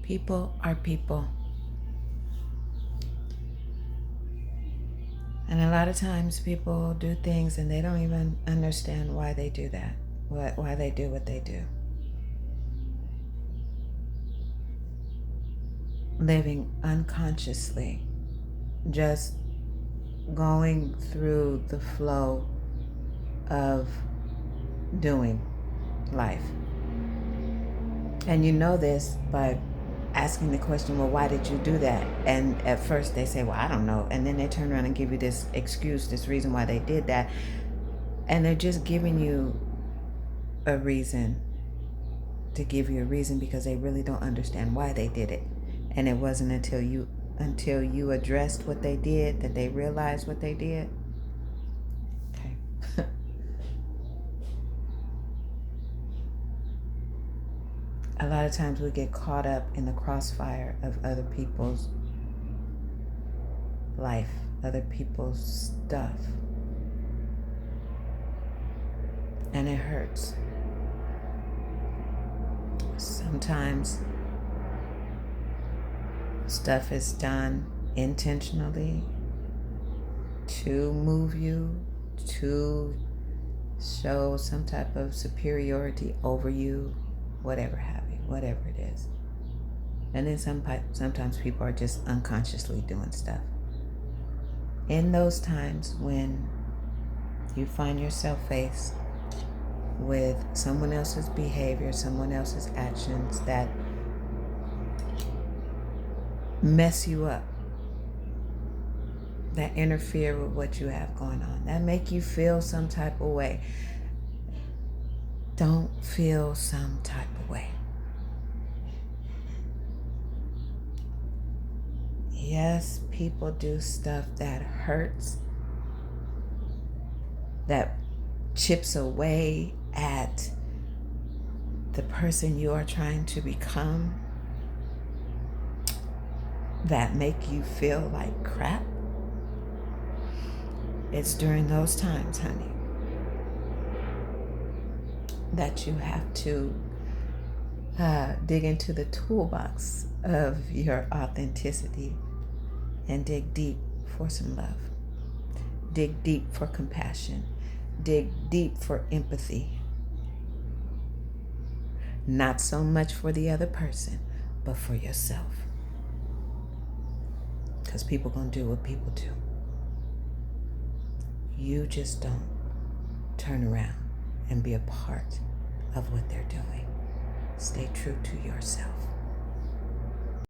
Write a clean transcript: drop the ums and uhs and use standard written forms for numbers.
People are people. And a lot of times people do things and they don't even understand why they do that, why they do what they do. Living unconsciously, just going through the flow of doing life. And you know this by asking the question, well, why did you do that? And at first they say, well, I don't know. And then they turn around and give you this excuse, this reason why they did that. And they're just giving you a reason to give you a reason because they really don't understand why they did it. And it wasn't until you addressed what they did that they realized what they did. Okay. A lot of times we get caught up in the crossfire of other people's life, other people's stuff. And it hurts. Sometimes stuff is done intentionally to move you, to show some type of superiority over you, whatever have you, whatever it is. And then sometimes people are just unconsciously doing stuff. In those times when you find yourself faced with someone else's behavior, someone else's actions that mess you up, that interfere with what you have going on, that make you feel some type of way, don't feel some type of way. Yes, people do stuff that hurts, that chips away at the person you are trying to become, that make you feel like crap. It's during those times, honey, that you have to dig into the toolbox of your authenticity and dig deep for some love. Dig deep for compassion. Dig deep for empathy. Not so much for the other person, but for yourself. Because people gonna do what people do. You just don't turn around and be a part of what they're doing. Stay true to yourself.